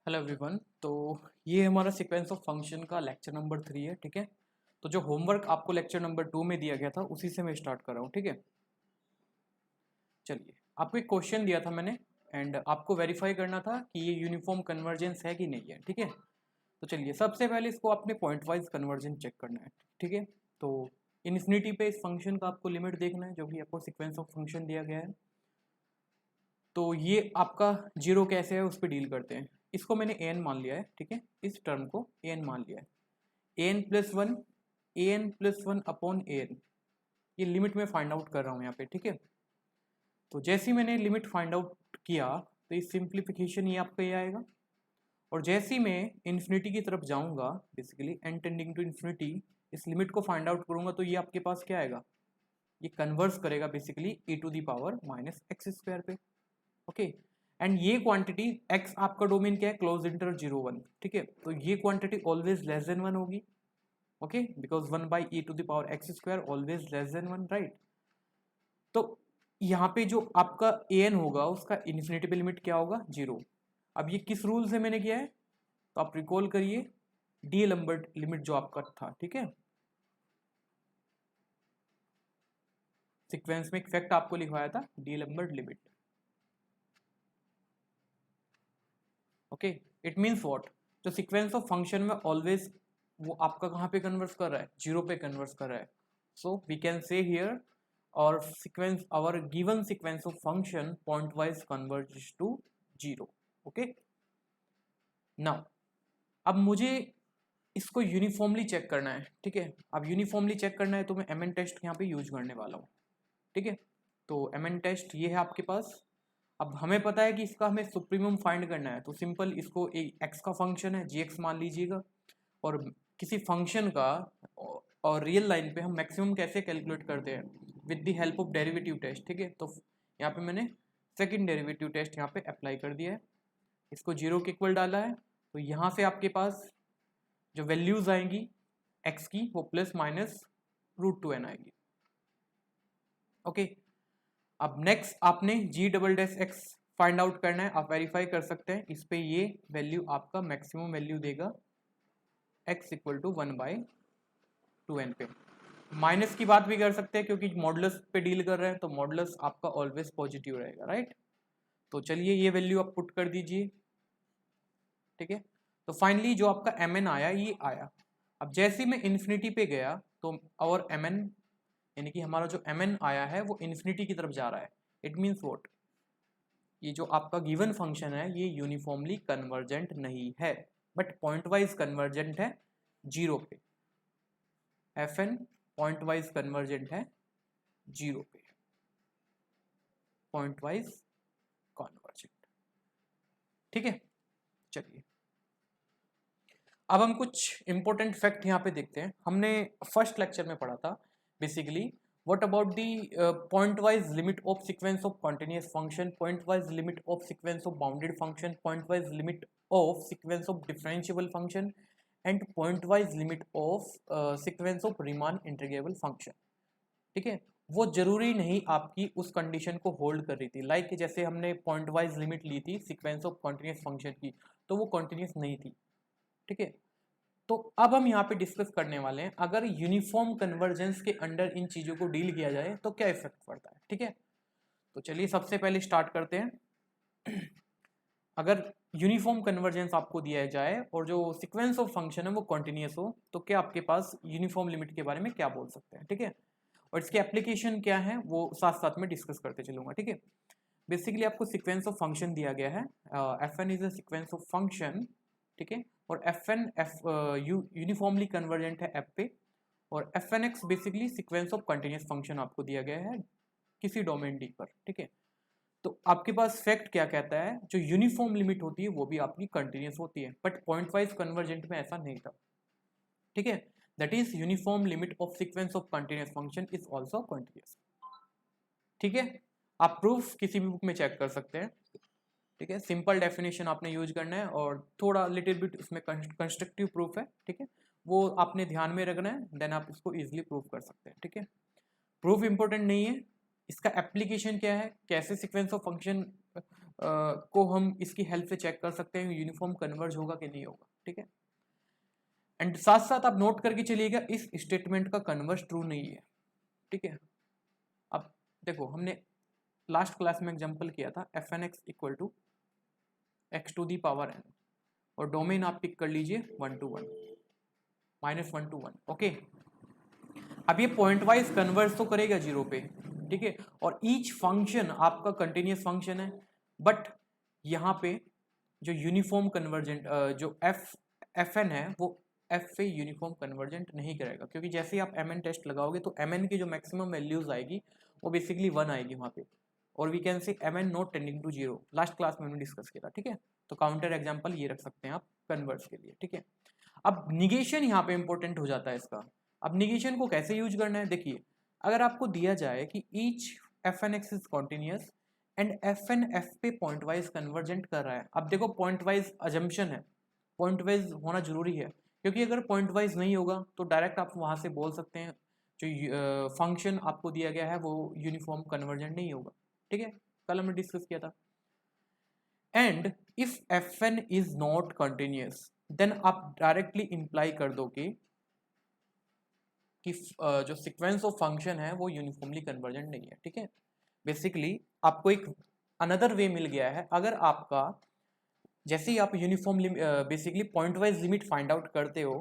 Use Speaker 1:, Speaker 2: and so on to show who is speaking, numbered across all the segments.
Speaker 1: Hello everyone. तो ये हमारा सीक्वेंस ऑफ फंक्शन का लेक्चर नंबर 3 है। ठीक है, तो जो होमवर्क आपको लेक्चर नंबर 2 में दिया गया था उसी से मैं स्टार्ट कर रहा हूँ। ठीक है, चलिए, आपको एक क्वेश्चन दिया था मैंने एंड आपको वेरीफाई करना था कि ये यूनिफॉर्म कन्वर्जेंस है कि नहीं है। ठीक है, तो चलिए, सबसे पहले इसको आपने पॉइंट वाइज कन्वर्जेंस चेक करना है। ठीक है, तो इन्फिनिटी पे इस फंक्शन का आपको लिमिट देखना है जो कि आपको सीक्वेंस ऑफ फंक्शन दिया गया है। तो ये आपका जीरो कैसे है उस पर डील करते हैं। इसको मैंने एन मान लिया है। ठीक है, इस टर्म को एन मान लिया है। N plus one upon n, ये लिमिट में फाइंड आउट कर रहा हूँ यहाँ पे। ठीक है, तो जैसे ही मैंने लिमिट फाइंड आउट किया तो इस सिंप्लीफिकेशन ये आपका ये आएगा, और जैसे ही मैं इन्फिनिटी की तरफ जाऊंगा, basically n tending to infinity, इस लिमिट को फाइंड आउट करूंगा तो ये आपके पास क्या आएगा, ये कन्वर्स करेगा basically e to the power minus x square पे। ओके, एंड ये क्वांटिटी x आपका डोमेन क्या है, क्लोज इंटर 0 1। ठीक है, तो ये क्वांटिटी ऑलवेज लेस देन 1 होगी। Okay, because 1 by e to the power x square always less than 1, right. तो यहाँ पे जो आपका an होगा उसका इन्फिनिटी पे लिमिट क्या होगा, 0। अब ये किस रूल से मैंने किया है, तो आप रिकॉल करिए, डी लंबर्ट लिमिट जो आपका था। ठीक है, सीक्वेंस में एक फैक्ट आपको लिखवाया था, d'Alembert limit. Okay, it means what, जो सीक्वेंस ऑफ फंक्शन में ऑलवेज वो आपका कहाँ पे कन्वर्स कर रहा है, जीरो पे कन्वर्स कर रहा है। So we can say here और sequence, our given sequence of function pointwise converge to zero. Okay, now अब मुझे इसको यूनिफॉर्मली चेक करना है। ठीक है, अब यूनिफॉर्मली चेक करना है तो मैं एम एन टेस्ट यहाँ पे यूज करने वाला हूँ। ठीक है, तो एम एन टेस्ट ये है आपके पास। अब हमें पता है कि इसका हमें सुप्रीमम फाइंड करना है, तो सिंपल इसको एक एक्स का फंक्शन है जी एक्स मान लीजिएगा, और किसी फंक्शन का और रियल लाइन पे हम मैक्सिमम कैसे कैलकुलेट करते हैं, with the help of derivative test. ठीक है, तो यहाँ पे मैंने सेकंड डेरिवेटिव टेस्ट यहाँ पे अप्लाई कर दिया है, इसको जीरो के इक्वल डाला है, तो यहाँ से आपके पास जो वैल्यूज आएंगी एक्स की वो प्लस माइनस √2n आएगी। ओके, अब नेक्स्ट आपने g double dash x find out करना है। आप वेरीफाई कर सकते हैं, इस पे ये वैल्यू आपका मैक्सिमम वैल्यू देगा x इक्वल टू 1/2n पे। माइनस की बात भी कर सकते हैं क्योंकि मॉडुलस पे डील कर रहे हैं, तो मॉडुलस आपका ऑलवेज पॉजिटिव रहेगा, राइट। तो चलिए ये वैल्यू आप पुट कर दीजिए। ठीक है, तो फाइनली जो आपका mn आया ये आया। अब जैसे मैं इन्फिनिटी पे गया तो और mn, यानी कि हमारा जो mn आया है वो इन्फिनिटी की तरफ जा रहा है। इट मीन्स व्हाट, ये जो आपका गिवन फंक्शन है ये यूनिफॉर्मली कन्वर्जेंट नहीं है, बट पॉइंट वाइज कन्वर्जेंट है जीरो पे। F n point wise convergent है जीरो पे, पॉइंट वाइज कन्वर्जेंट। ठीक है, चलिए अब हम कुछ इंपॉर्टेंट फैक्ट यहाँ पे देखते हैं। हमने फर्स्ट लेक्चर में पढ़ा था basically what about the point wise limit of sequence of continuous function, point wise limit of sequence of bounded function, point wise limit of sequence of differentiable function and point wise limit of sequence of Riemann integrable function. ठीक है, वो जरूरी नहीं आपकी उस condition को hold कर रही थी। लाइक जैसे हमने पॉइंट वाइज लिमिट ली थी सीक्वेंस ऑफ कॉन्टिन्यूस फंक्शन की, तो वो कॉन्टिन्यूस नहीं थी। ठीक है, तो अब हम यहाँ पे डिस्कस करने वाले हैं अगर यूनिफॉर्म कन्वर्जेंस के अंडर इन चीजों को डील किया जाए तो क्या इफेक्ट पड़ता है। ठीक है, तो चलिए सबसे पहले स्टार्ट करते हैं। अगर यूनिफॉर्म कन्वर्जेंस आपको दिया जाए और जो सीक्वेंस ऑफ फंक्शन है वो कॉन्टिन्यूस हो, तो क्या आपके पास यूनिफॉर्म लिमिट के बारे में क्या बोल सकते हैं। ठीक है, और इसके एप्लीकेशन क्या है वो साथ साथ में डिस्कस करते चलूंगा। ठीक है, बेसिकली आपको सीक्वेंस ऑफ फंक्शन दिया गया है, f n is a sequence of function. ठीक है, और एफ एन यूनिफॉर्मली कन्वर्जेंट है एफ पे, और f n x basically sequence of continuous function आपको दिया गया है किसी डोमेन डी पर। ठीक है, तो आपके पास फैक्ट क्या कहता है, जो यूनिफॉर्म लिमिट होती है वो भी आपकी कंटिन्यूस होती है, बट पॉइंट वाइज कन्वर्जेंट में ऐसा नहीं था। ठीक है, that is uniform limit of sequence of continuous function is also continuous. ठीक है, आप प्रूफ किसी भी बुक में चेक कर सकते हैं। ठीक है, सिंपल डेफिनेशन आपने यूज करना है और थोड़ा लिटिल बिट इसमें कंस्ट्रक्टिव प्रूफ है। ठीक है, वो आपने ध्यान में रखना है, देन आप इसको इजीली प्रूफ कर सकते हैं। ठीक है, प्रूफ इंपॉर्टेंट नहीं है, इसका एप्लीकेशन क्या है, कैसे सीक्वेंस ऑफ फंक्शन को हम इसकी हेल्प से चेक कर सकते हैं यूनिफॉर्म कन्वर्ज होगा कि नहीं होगा, ठीक है। एंड साथ साथ आप नोट करके चलिएगा इस स्टेटमेंट का कन्वर्स ट्रू नहीं है, ठीक है। अब देखो हमने लास्ट क्लास में एग्जांपल किया था f n x equal to x to the power n, और डोमेन आप पिक कर लीजिए 1 to 1 -1 to 1, ओके। अब ये पॉइंट वाइज कन्वर्स तो करेगा 0 पे, ठीक है, और ईच फंक्शन आपका कंटिन्यूस फंक्शन है, बट यहाँ पे जो यूनिफॉर्म कन्वर्जेंट जो एफ एन है वो एफ पे यूनिफॉर्म कन्वर्जेंट नहीं करेगा, क्योंकि जैसे ही आप एम एन टेस्ट लगाओगे तो एम एन की जो मैक्सिमम वैल्यूज आएगी वो बेसिकली 1 आएगी वहाँ पे, और we can say M n not tending to 0, last class में हमने डिस्कस किया था, ठीक है। तो काउंटर एग्जाम्पल ये रख सकते हैं आप कन्वर्स के लिए, ठीक है। अब निगेशन यहाँ पे इंपॉर्टेंट हो जाता है इसका। अब निगेशन को कैसे यूज करना है, देखिए अगर आपको दिया जाए कि each f n x is continuous and f n f पे पॉइंट वाइज कन्वर्जेंट कर रहा है, अब देखो पॉइंट वाइज अजम्पशन है, पॉइंट वाइज होना जरूरी है, क्योंकि अगर पॉइंट वाइज नहीं होगा तो डायरेक्ट आप वहां से बोल सकते हैं जो फंक्शन आपको दिया गया है वो यूनिफॉर्म कन्वर्जेंट नहीं होगा, ठीक है, कल हमने डिस्कस किया था। And if f n is not continuous then आप डायरेक्टली इंप्लाई कर दो कि जो सीक्वेंस ऑफ फंक्शन है वो यूनिफॉर्मली कन्वर्जेंट नहीं है, ठीक है। बेसिकली आपको एक अनदर वे मिल गया है, अगर आपका जैसे ही आप uniform basically point wise limit find out करते हो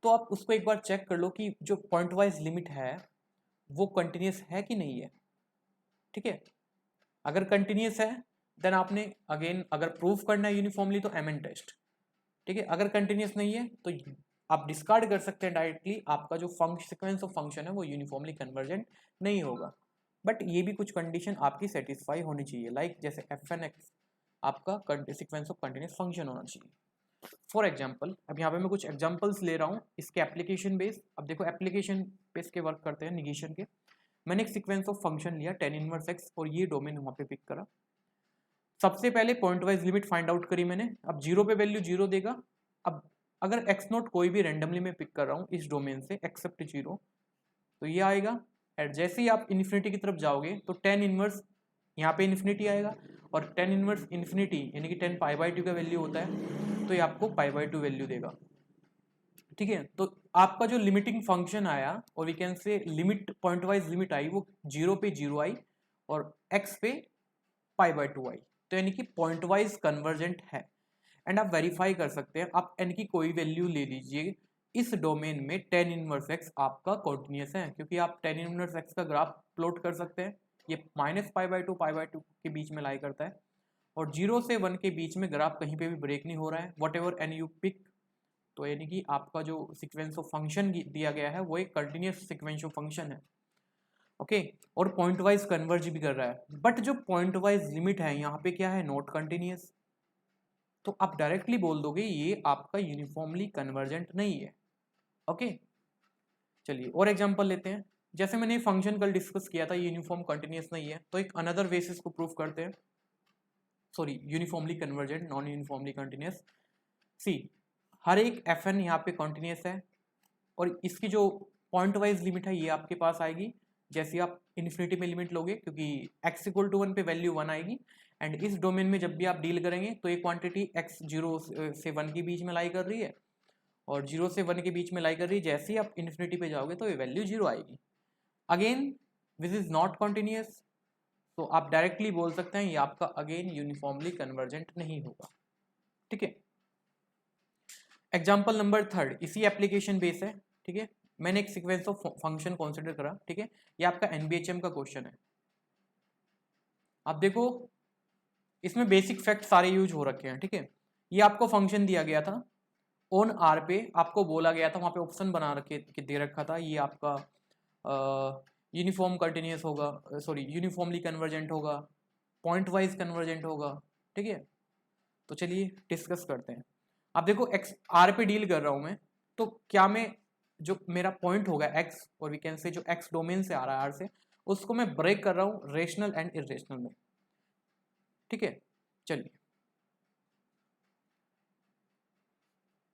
Speaker 1: तो आप उसको एक बार चेक कर लो कि जो पॉइंट वाइज लिमिट है वो कंटिन्यूस है कि नहीं है, ठीक है। अगर कंटिन्यूस है देन आपने अगेन अगर प्रूफ करना है यूनिफॉर्मली तो एम एन टेस्ट, ठीक है। अगर कंटिन्यूस नहीं है तो आप डिस्कार्ड कर सकते हैं डायरेक्टली, आपका जो सीक्वेंस ऑफ फंक्शन है वो यूनिफॉर्मली कन्वर्जेंट नहीं होगा, बट ये भी कुछ कंडीशन आपकी सेटिस्फाई होनी चाहिए, लाइक जैसे एफ एन एक्स आपका सीक्वेंस ऑफ कंटिन्यूस फंक्शन होना चाहिए। फॉर एग्जाम्पल अब यहाँ पे मैं कुछ एग्जाम्पल्स ले रहा हूँ इसके एप्लीकेशन बेस। अब देखो एप्लीकेशन बेस के वर्क करते हैं निगेशन के। मैंने एक सीक्वेंस ऑफ फंक्शन लिया tan इनवर्स x और ये डोमेन वहाँ पे पिक करा। सबसे पहले point wise limit find out करी मैंने, अब 0 पे वैल्यू 0 देगा। अब अगर x नोट कोई भी रेंडमली मैं पिक कर रहा हूँ इस डोमेन से एक्सेप्ट 0 तो ये आएगा। एंड जैसे ही आप इन्फिनिटी की तरफ जाओगे तो tan इनवर्स यहाँ पे इन्फिनिटी आएगा, और tan इनवर्स इन्फिनिटी यानी कि 10 π/2 का वैल्यू होता है तो ये आपको π/2 वैल्यू देगा, ठीक है। तो आपका जो लिमिटिंग फंक्शन आया और we can say limit point wise limit आई वो 0 पे 0 आई और x पे π/2 आई, तो यानी कि पॉइंट वाइज कन्वर्जेंट है। एंड आप वेरीफाई कर सकते हैं, आप n की कोई वैल्यू ले लीजिए इस डोमेन में tan इनवर्स x आपका कॉन्टिन्यूस है, क्योंकि आप tan इनवर्स x का ग्राफ प्लॉट कर सकते हैं। ये -π/2 के बीच में लाई करता है और 0 से 1 के बीच में ग्राफ कहीं पे भी ब्रेक नहीं हो रहा है, whatever n you pick. तो यानी कि आपका जो सीक्वेंस ऑफ फंक्शन दिया गया है वो एक कंटिन्यूस सीक्वेंस ऑफ फंक्शन है, ओके। और पॉइंट वाइज कन्वर्ज भी कर रहा है, बट जो पॉइंट वाइज लिमिट है यहाँ पे क्या है, नॉट कंटिन्यूस। तो आप डायरेक्टली बोल दोगे ये आपका यूनिफॉर्मली कन्वर्जेंट नहीं है, ओके। चलिए और एग्जांपल लेते हैं। जैसे मैंने फंक्शन कल डिस्कस किया था यूनिफॉर्म कंटिन्यूस नहीं है, तो एक अनदर बेसिस को प्रूफ करते हैं, sorry uniformly convergent non uniformly continuous. See हर एक एफ एन यहाँ पे कॉन्टिन्यूस है और इसकी जो पॉइंट वाइज लिमिट है ये आपके पास आएगी जैसे आप इन्फिनिटी में लिमिट लोगे, क्योंकि x इक्वल टू 1 पे वैल्यू 1 आएगी। एंड इस डोमेन में जब भी आप डील करेंगे तो ये क्वांटिटी x 0 से 1 के बीच में लाई कर रही है और 0 से 1 के बीच में लाई कर रही है। जैसे ही आप इन्फिनिटी पे जाओगे तो ये वैल्यू 0 आएगी। Again this is not continuous, तो आप डायरेक्टली बोल सकते हैं ये आपका अगेन यूनिफॉर्मली कन्वर्जेंट नहीं होगा, ठीक है। एग्जाम्पल नंबर 3 इसी एप्लीकेशन बेस है, ठीक है। मैंने एक सीक्वेंस ऑफ फंक्शन कंसीडर करा, ठीक है। ये आपका एनबीएचएम का क्वेश्चन है। आप देखो इसमें बेसिक फैक्ट सारे यूज हो रखे हैं, ठीक है। ये आपको फंक्शन दिया गया था ऑन आर पे, आपको बोला गया था वहाँ पे ऑप्शन बना रखे दे रखा था ये आपका यूनिफॉर्म कंटिन्यूस होगा, सॉरी यूनिफॉर्मली कन्वर्जेंट होगा, पॉइंट वाइज कन्वर्जेंट होगा, ठीक है। तो चलिए डिस्कस करते हैं। अब देखो एक्स आर पे डील कर रहा हूँ मैं, तो क्या मैं जो मेरा पॉइंट होगा एक्स और वी कैन से जो एक्स डोमेन से आ रहा है आर से, उसको मैं ब्रेक कर रहा हूँ रेशनल एंड इरेशनल में, ठीक है। चलिए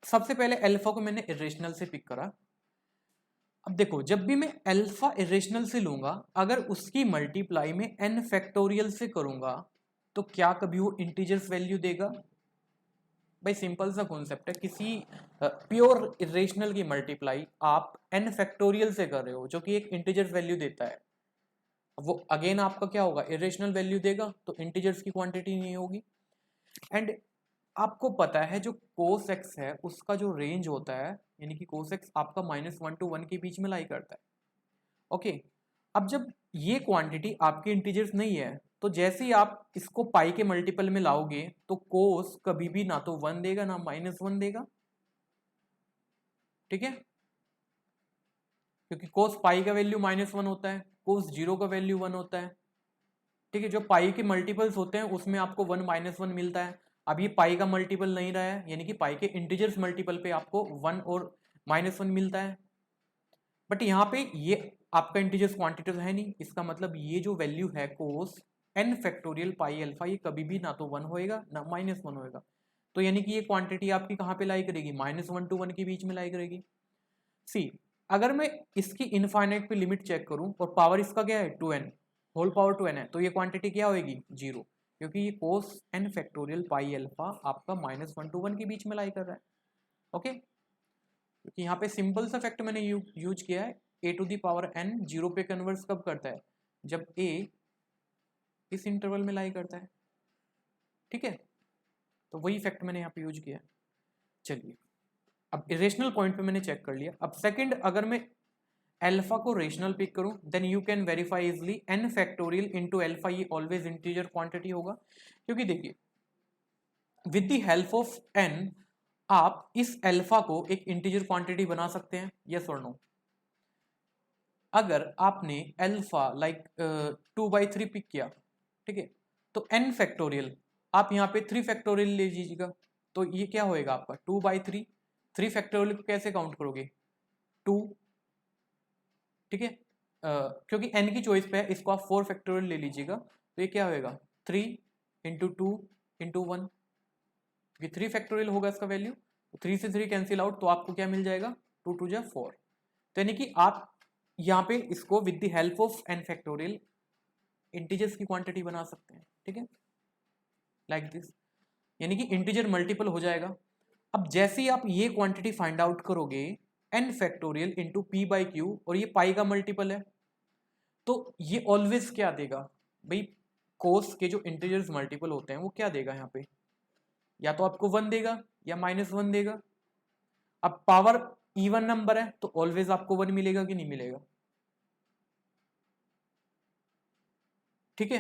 Speaker 1: सबसे पहले अल्फा को मैंने इरेशनल से पिक करा। अब देखो जब भी मैं अल्फा इरेशनल से लूंगा अगर उसकी मल्टीप्लाई में n फैक्टोरियल से करूंगा तो क्या कभी वो इंटीजर्स वैल्यू देगा? भाई सिंपल सा कॉन्सेप्ट है, किसी प्योर इरेशनल की मल्टीप्लाई आप n फैक्टोरियल से कर रहे हो जो कि एक इंटीजर्स वैल्यू देता है, वो अगेन आपका क्या होगा, इरेशनल वैल्यू देगा, तो इंटीजर्स की क्वांटिटी नहीं होगी। एंड आपको पता है जो कोस एक्स है उसका जो रेंज होता है, यानी कि कोस एक्स आपका -1 to 1 के बीच में लाई करता है। ओके, अब जब ये क्वांटिटी आपके इंटीजर्स नहीं है, तो जैसे ही आप इसको पाई के मल्टीपल में लाओगे तो कोस कभी भी ना तो 1 देगा ना -1 देगा, ठीक है, क्योंकि कोस पाई का वैल्यू -1 होता है, कोस 0 का वैल्यू 1 होता है, ठीक है। जो पाई के मल्टीपल्स होते हैं उसमें आपको 1 -1 मिलता है। अब ये पाई का मल्टीपल नहीं रहा है, यानी कि पाई के इंटीजर्स मल्टीपल पे आपको 1 और -1 मिलता है, बट यहाँ पे ये आपका इंटीजर्स क्वांटिटी तो है नहीं, इसका मतलब ये जो वैल्यू है कोस n फैक्टोरियल पाई अल्फा, ये कभी भी ना तो 1 होएगा ना -1 होएगा, तो यानी कि ये क्वांटिटी आपकी कहाँ पे लाई करेगी, -1 to 1 के बीच में लाई करेगी। सी, अगर मैं इसकी इनफाइनाइट पे लिमिट चेक करूं और पावर इसका क्या है 2n, होल पावर 2n है, तो ये क्वांटिटी क्या होगी 0, क्योंकि ये कोस n फैक्टोरियल पाई अल्फा आपका -1 to 1 के बीच में लाई कर रहा है। ओके, क्योंकि यहाँ पे सिंपल सा फैक्ट मैंने यूज किया है, a to the power n 0 पे कन्वर्स कब करता है, जब a इस इंटरवल में लाई करता है, ठीक है, तो वही फैक्ट मैंने यहाँ पे यूज किया है। चलिए, अब इरेशनल पॉइंट पे मैंने चेक कर लिया। अब सेकंड, अगर मैं अल्फा को रेशनल पिक करूं then you can verify easily n factorial into alpha, ये ऑलवेज इंटीजर क्वांटिटी होगा, क्योंकि देखिए with the help of n आप इस अल्फा को एक इंटीजर क्वांटिटी बना सकते हैं, यस और नो। अगर आपने अल्फा लाइक 2/3 पिक किया, ठीक है, तो n फैक्टोरियल आप यहाँ पे 3 फैक्टोरियल ले लीजिएगा, तो ये क्या होएगा आपका 2/3, 3 फैक्टोरियल को कैसे काउंट करोगे 2, ठीक है, क्योंकि n की चॉइस पे है, इसको आप 4 फैक्टोरियल ले लीजिएगा, तो ये क्या होएगा 3 इंटू 2 इंटू 1, क्योंकि 3 फैक्टोरियल होगा इसका वैल्यू, तो 3 से 3 कैंसिल आउट, तो आपको क्या मिल जाएगा 2 2 जा 4। तो यानी कि आप यहाँ पे इसको with the help of n factorial integers की क्वांटिटी बना सकते हैं, ठीक है, लाइक दिस, यानी कि इंटीजर मल्टीपल हो जाएगा। अब जैसे ही आप ये क्वांटिटी फाइंड आउट करोगे n factorial into P by Q, और ये पाई का मल्टीपल है, तो ये ऑलवेज क्या देगा भाई, कोस के जो इंटीजर्स मल्टीपल होते हैं वो क्या देगा यहाँ पे, या तो आपको 1 देगा या -1 देगा। अब पावर इवन नंबर है तो ऑलवेज आपको 1 मिलेगा कि नहीं मिलेगा, ठीक है।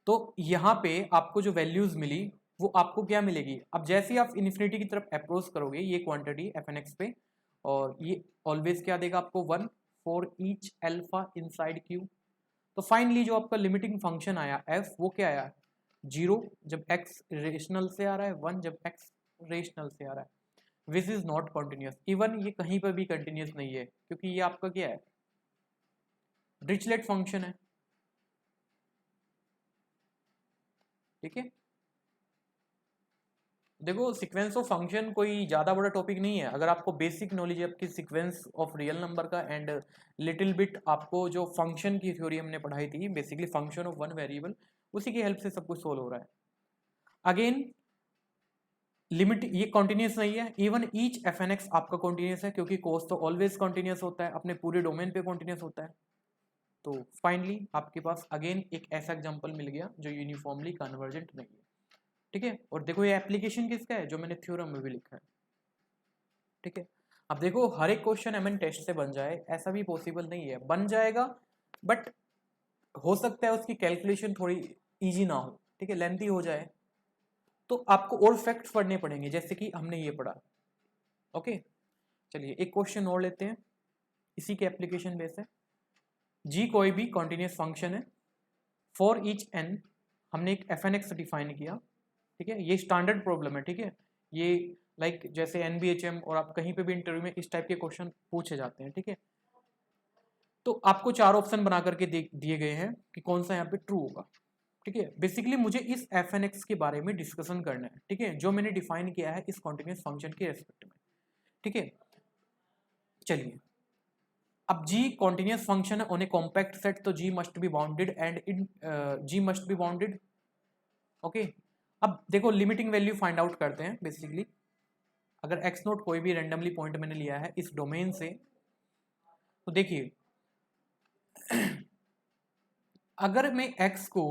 Speaker 1: तो यहां पे आपको जो वैल्यूज मिली वो आपको क्या मिलेगी, अब जैसे ही आप इन्फिनिटी की तरफ अप्रोच करोगे ये क्वांटिटी एफ एन एक्स पे, और ये ऑलवेज क्या देगा आपको 1 for each alpha inside Q. तो फाइनली जो आपका लिमिटिंग फंक्शन आया एफ, वो क्या आया 0 जब x रेशनल से आ रहा है, 1 जब x रेशनल से आ रहा है, which is not continuous. Even ये कहीं पर भी कंटिन्यूस नहीं है, क्योंकि ये आपका क्या है डिरिचलेट फंक्शन है, ठीक है। देखो सीक्वेंस ऑफ फंक्शन कोई ज़्यादा बड़ा टॉपिक नहीं है, अगर आपको बेसिक नॉलेज है आपकी सीक्वेंस ऑफ रियल नंबर का, एंड लिटिल बिट आपको जो फंक्शन की थ्योरी हमने पढ़ाई थी, basically function of one variable, उसी की हेल्प से सब कुछ सोल्व हो रहा है। अगेन लिमिट ये कॉन्टिन्यूस नहीं है, even each f n x आपका कॉन्टिन्यूस है, क्योंकि कोस तो ऑलवेज कॉन्टिन्यूस होता है, अपने पूरे डोमेन पे कॉन्टिन्यूस होता है। तो फाइनली आपके पास अगेन एक ऐसा एग्जांपल मिल गया जो यूनिफॉर्मली कन्वर्जेंट नहीं है, ठीक है। और देखो ये एप्लीकेशन किसका है, जो मैंने थ्योरम में भी लिखा है, ठीक है। अब देखो हर एक क्वेश्चन एमएन टेस्ट से बन जाए ऐसा भी पॉसिबल नहीं है, बन जाएगा बट हो सकता है उसकी कैलकुलेशन थोड़ी इजी ना हो, ठीक है, लेंथी हो जाए, तो आपको और फैक्ट्स पढ़ने पड़ेंगे जैसे कि हमने ये पढ़ा। ओके, चलिए एक क्वेश्चन और लेते हैं इसी के एप्लीकेशन बेस है। जी कोई भी कॉन्टिन्यूस फंक्शन है, फॉर ईच एन हमने एक एफ एन एक्स डिफाइन किया, ठीक है, ये स्टैंडर्ड प्रॉब्लम है, ठीक है, ये लाइक जैसे एनबीएचएम और आप कहीं पे भी इंटरव्यू में इस टाइप के क्वेश्चन पूछे जाते हैं, ठीक है। तो आपको 4 ऑप्शन बना करके दिए गए हैं कि कौन सा यहाँ पे ट्रू होगा, ठीक है। बेसिकली मुझे इस एफ एन एक्स के बारे में डिस्कशन करना है, ठीक है, जो मैंने डिफाइन किया है इस कॉन्टिन्यूस फंक्शन के रेस्पेक्ट में, ठीक है। चलिए अब g कॉन्टिन्यूस फंक्शन है ऑन ए कॉम्पैक्ट सेट, तो g must be bounded and in g must be bounded. Okay, अब देखो लिमिटिंग वैल्यू फाइंड आउट करते हैं बेसिकली। अगर x नोट कोई भी रेंडमली पॉइंट मैंने लिया है इस डोमेन से, तो देखिए अगर मैं x को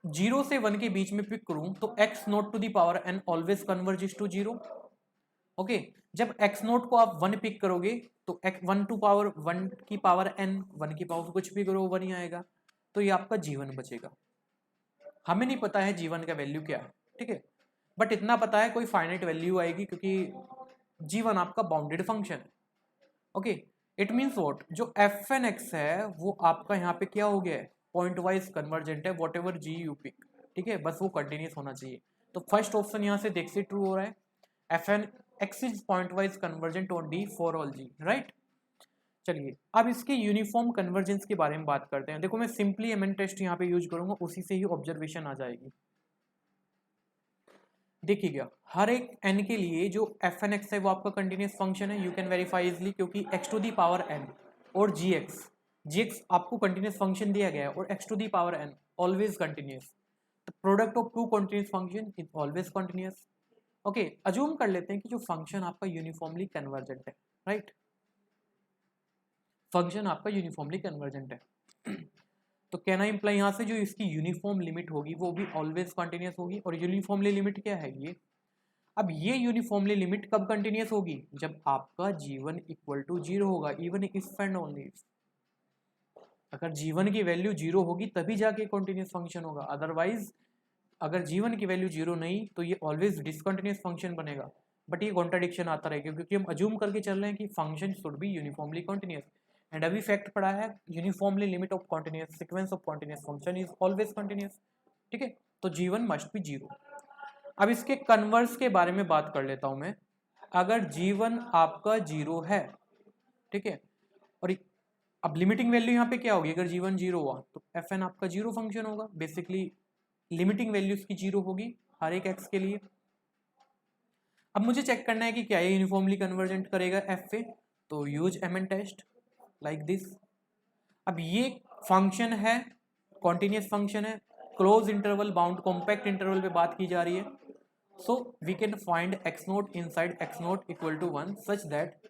Speaker 1: 0 से 1 के बीच में पिक करूं तो x naught to the power n always converges to 0। Okay, जब x नोट को आप 1 पिक करोगे तो x 1 टू पावर 1 की पावर n, 1 की पावर कुछ भी करो 1 ही आएगा, तो ये आपका जीवन बचेगा। हमें नहीं पता है जीवन का वैल्यू क्या है, ठीक है, बट इतना पता है कोई फाइनाइट वैल्यू आएगी क्योंकि जीवन आपका बाउंडेड फंक्शन है। ओके, इट मीन्स व्हाट, जो एफ एन एक्स है वो आपका यहाँ पे क्या हो गया है, पॉइंट वाइज कन्वर्जेंट है, whatever g you pick, ठीक है, बस वो कंटिन्यूस होना चाहिए। तो फर्स्ट ऑप्शन यहाँ से देख से ट्रू हो रहा है, f n x is point wise convergent on D for all g, right. चलिए अब इसके यूनिफॉर्म कन्वर्जेंस के बारे में बात करते हैं। देखो मैं सिंपली एमएन टेस्ट यहाँ पे यूज करूंगा, उसी से ही ऑब्जर्वेशन आ जाएगी। देखिएगा हर एक n के लिए जो एफ एन एक्स है वो आपका कंटिन्यूस फंक्शन है, यू कैन वेरीफाई इजली, क्योंकि x to the power n और gx आपको कंटिन्यूस फंक्शन दिया गया है और x to the power n always continuous, the product of two continuous function is always continuous. Okay, assume कर लेते हैं कि जो फंक्शन आपका यूनिफॉर्मली कन्वर्जेंट है, राइट, फंक्शन आपका यूनिफॉर्मली कन्वर्जेंट है तो कहना इंप्लाई यहाँ से जो इसकी यूनिफॉर्म लिमिट होगी वो भी ऑलवेज कंटिन्यूस होगी। और यूनिफॉर्मली लिमिट क्या है ये, अब ये यूनिफॉर्मली लिमिट कब कंटिन्यूस होगी, जब आपका जीवन इक्वल टू 0 होगा, इवन इफ एंड ओनली अगर जीवन की वैल्यू 0 होगी तभी जाके कंटिन्यूस फंक्शन होगा, अदरवाइज अगर जीवन की वैल्यू 0 नहीं तो ये ऑलवेज डिसकंटिन्यूस फंक्शन बनेगा। बट ये कॉन्ट्राडिक्शन आता रहेगा क्योंकि हम अज्यूम करके चल रहे हैं कि function should be uniformly continuous, and अभी फैक्ट पड़ा है uniformly limit of continuous sequence of continuous function is always continuous, ठीक है, तो जीवन मस्ट बी 0। अब इसके कन्वर्स के बारे में बात कर लेता हूं मैं। अगर जीवन आपका 0 है, ठीक है, और अब लिमिटिंग वैल्यू यहाँ पे क्या होगी, अगर जीवन 0 हुआ तो एफ एन आपका 0 फंक्शन होगा, बेसिकली लिमिटिंग वैल्यूज की 0 होगी हर एक एक्स के लिए। अब मुझे चेक करना है कि क्या ये यूनिफॉर्मली कन्वर्जेंट करेगा एफ पे, तो use M n test like this. अब ये फंक्शन है, कॉन्टिन्यूस फंक्शन है, close interval bound compact interval पे बात की जा रही है, so we can find x naught inside x naught equal to 1 such that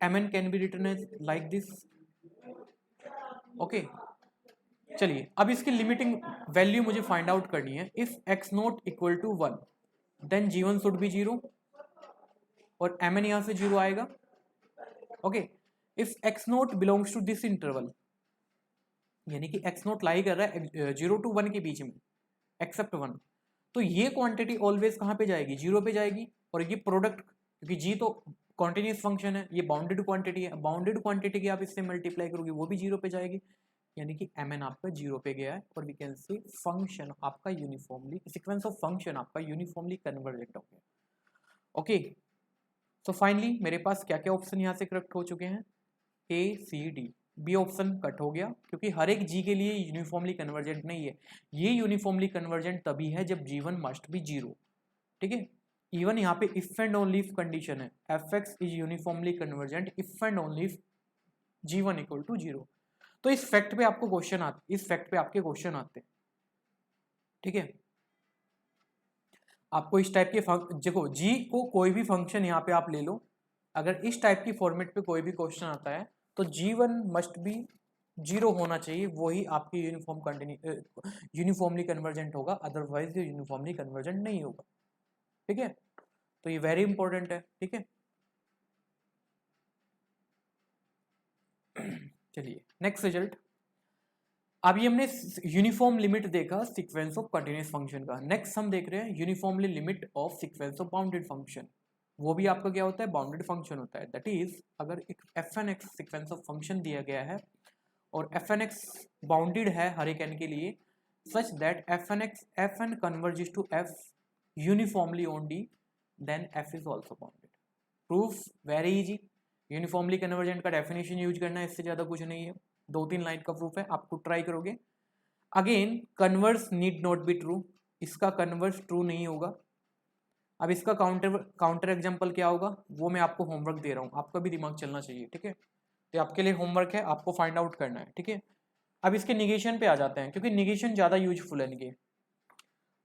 Speaker 1: mn can be written as like this। Okay, चलिए अब इसकी लिमिटिंग वैल्यू मुझे फाइंड आउट करनी है। If x naught equal to 1 then g1 should be 0 और mn यहां से 0 आएगा। Okay, if x naught belongs to this interval, यानी कि x नोट लाई कर रहा है 0 to 1 के बीच में एक्सेप्ट 1, तो ये क्वांटिटी ऑलवेज कहां पे जाएगी, 0 पे जाएगी। और ये प्रोडक्ट, क्योंकि जी तो कॉन्टिन्यूस फंक्शन है, ये बाउंडेड क्वांटिटी है, बाउंडेड क्वांटिटी की आप इससे मल्टीप्लाई करोगे वो भी 0 पे जाएगी, यानी कि एम एन आपका 0 पे गया है। और वी कैन सी फंक्शन आपका यूनिफॉर्मली, सीक्वेंस ऑफ फंक्शन आपका यूनिफॉर्मली कन्वर्जेंट हो गया। ओके, तो फाइनली मेरे पास क्या क्या ऑप्शन यहाँ से करेक्ट हो चुके हैं, a c d, b option cut हो गया क्योंकि हर एक जी के लिए यूनिफॉर्मली कन्वर्जेंट नहीं है। ये यूनिफॉर्मली कन्वर्जेंट तभी है जब जीवन मस्ट बी 0, ठीक है, इवन यहाँ पे if and only if condition है, f x is uniformly convergent if and only if जीवन इक्वल टू 0। तो इस फैक्ट पे आपको क्वेश्चन आते, इस फैक्ट पे आपके क्वेश्चन आते हैं, ठीक है। आपको इस टाइप के देखो जी को कोई भी फंक्शन यहाँ पे आप ले लो, अगर इस टाइप की फॉर्मेट पे कोई भी क्वेश्चन आता है तो जीवन मस्ट बी 0 होना चाहिए, वही आपकी यूनिफॉर्मली कन्वर्जेंट होगा, अदरवाइज ये यूनिफॉर्मली कन्वर्जेंट नहीं होगा, ठीक है। तो ये वेरी इंपॉर्टेंट है, ठीक है। चलिए नेक्स्ट रिजल्ट। अभी हमने यूनिफॉर्म लिमिट देखा सीक्वेंस ऑफ कंटिन्यूस फंक्शन का, नेक्स्ट हम देख रहे हैं uniformly limit of sequence of bounded function. वो भी आपका क्या होता है, बाउंडेड फंक्शन होता है। दैट इज अगर एक f n x sequence of function दिया गया है और एफ एन एक्स बाउंडेड है हर एक एन के लिए, such that f n converges to f uniformly on D, then f is also bounded. Proof very easy, uniformly convergent का definition use करना है, इससे ज़्यादा कुछ नहीं है, 2-3 लाइन का प्रूफ है, आपको ट्राई करोगे। Again converse need not be true, इसका कन्वर्स ट्रू नहीं होगा, अब इसका काउंटर एग्जाम्पल क्या होगा वो मैं आपको होमवर्क दे रहा हूँ, आपका भी दिमाग चलना चाहिए, ठीक है। तो आपके लिए होमवर्क है, आपको फाइंड आउट करना है, ठीक है। अब इसके निगेशन पे आ जाते हैं, क्योंकि निगेशन ज़्यादा यूजफुल है इनके।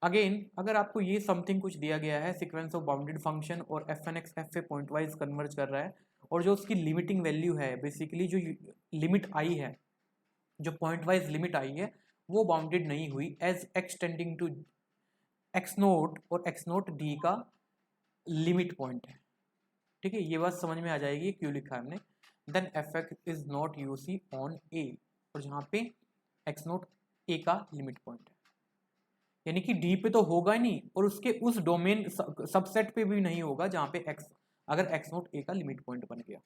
Speaker 1: अगेन अगर आपको ये समथिंग कुछ दिया गया है, सीक्वेंस ऑफ बाउंडेड फंक्शन और एफ एन एक्स एफ पे पॉइंट वाइज कन्वर्ज कर रहा है, और जो उसकी लिमिटिंग वैल्यू है, बेसिकली जो लिमिट आई है, जो पॉइंट वाइज लिमिट आई है, वो बाउंडेड नहीं हुई as x tending to x naught, और एक्स नोट डी का लिमिट पॉइंट है, ठीक है। ये बात समझ में आ जाएगी क्यों लिखा है हमने। Then f x is not u c on a, और जहाँ पे एक्स नोट ए का लिमिट पॉइंट है, यानी कि डी पे तो होगा ही नहीं, और उसके उस डोमेन सबसेट पे भी नहीं होगा जहाँ पे एक्स, अगर एक्स नोट ए का लिमिट पॉइंट बन गया,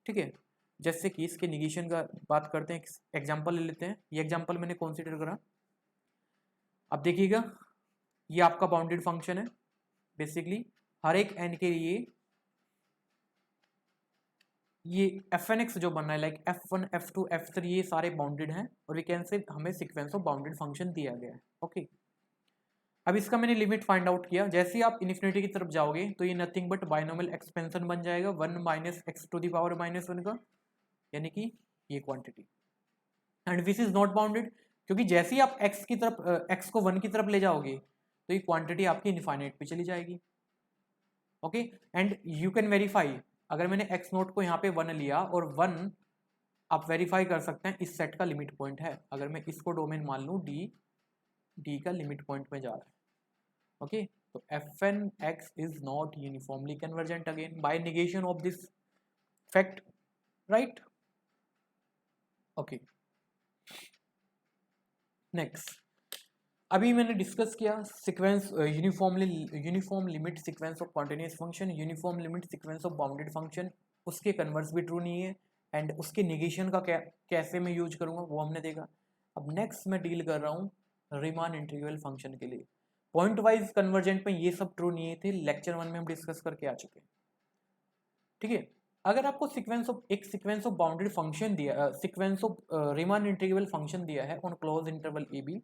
Speaker 1: ठीक है। जैसे कि इसके निगेशन का बात करते हैं, एग्जाम्पल ले लेते हैं। ये एग्जाम्पल मैंने कंसीडर करा, अब देखिएगा ये आपका बाउंडेड फंक्शन है, बेसिकली हर एक एन के लिए ये एफ एन एक्स जो बन रहा है, लाइक f1 f2 f3 ये सारे बाउंडेड हैं, और वी कैन से हमें सीक्वेंस ऑफ बाउंडेड फंक्शन दिया गया है, ओके। अब इसका मैंने लिमिट फाइंड आउट किया, जैसे ही आप इन्फिनिटी की तरफ जाओगे तो ये नथिंग बट बाइनोमियल एक्सपेंशन बन जाएगा 1 minus x to the power minus 1 का, यानी कि ये quantity, and this is not bounded, क्योंकि जैसे ही आप x की तरफ x को 1 की तरफ ले जाओगे तो ये क्वांटिटी आपकी इनफाइनाइट पे चली जाएगी, okay. And you can verify, अगर मैंने x नोट को यहाँ पे 1 लिया, और 1 आप वेरीफाई कर सकते हैं इस सेट का लिमिट पॉइंट है, अगर मैं इसको डोमेन मान लूँ डी का लिमिट पॉइंट में जा रहा है, ओके। तो f n x is not uniformly convergent again by negation of this fact, right, okay. Next, अभी मैंने डिस्कस किया sequence uniform limit sequence of continuous function, uniform limit sequence of bounded function, उसके converse भी true नहीं है, and उसके negation का कैसे मैं यूज करूंगा वो हमने देखा। अब नेक्स्ट मैं डील कर रहा हूँ रीमान इंटीग्रल फंक्शन के लिए। पॉइंट वाइज कन्वर्जेंट में ये सब ट्रू नहीं थे, लेक्चर 1 में हम डिस्कस करके आ चुके हैं, ठीक है। अगर आपको सीक्वेंस ऑफ बाउंडेड फंक्शन दिया, sequence of Riemann integral function दिया है on close interval a b,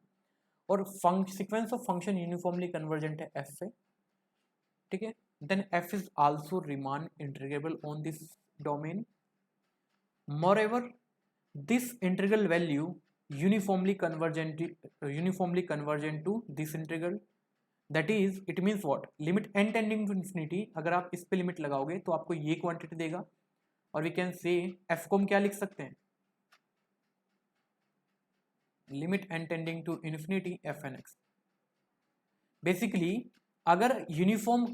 Speaker 1: और sequence of function uniformly convergent है एफ से, ठीक है, then f is also Riemann integrable on this domain. Moreover this integral value uniformly convergent to this integral, that is it means what, limit n tending to infinity, अगर आप इस पे limit लगाओगे तो आपको ये क्वांटिटी देगा, और वी कैन से f को हम क्या लिख सकते हैं, limit n tending to infinity f n x. Basically अगर यूनिफॉर्म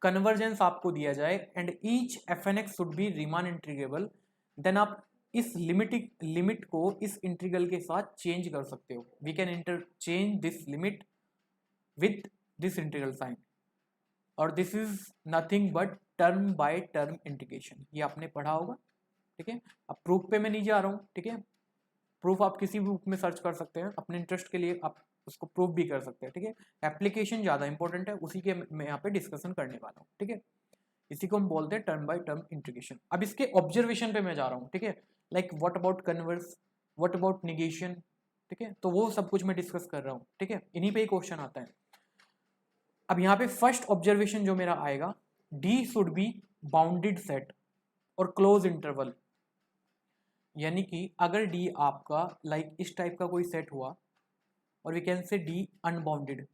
Speaker 1: कन्वर्जेंस आपको दिया जाए and each f n x should be Riemann integrable, then आप इस लिमिट को इस इंटीग्रल के साथ चेंज कर सकते हो, we can interchange this limit with this integral sign, और this is nothing but term by term integration, ये आपने पढ़ा होगा, ठीक है। अब प्रूफ पे मैं नहीं जा रहा हूँ, ठीक है, प्रूफ आप किसी भी बुक में सर्च कर सकते हैं, अपने इंटरेस्ट के लिए आप उसको प्रूफ भी कर सकते हैं, ठीक है। एप्लीकेशन ज़्यादा इंपॉर्टेंट है, उसी के मैं यहाँ पे डिस्कशन करने वाला हूँ, ठीक है। इसी को हम बोलते हैं टर्म बाय टर्म इंटीग्रेशन। अब इसके ऑब्जर्वेशन पे मैं जा रहा हूँ, ठीक है, like what about converse, what about negation, ठीक है, तो वो सब कुछ मैं डिस्कस कर रहा हूँ, ठीक है, इन्हीं पे ही क्वेश्चन आता है। अब यहाँ पे फर्स्ट ऑब्जर्वेशन जो मेरा आएगा, D should be bounded set और क्लोज इंटरवल, यानी कि अगर डी आपका लाइक इस टाइप का कोई सेट हुआ, और we can say D unbounded,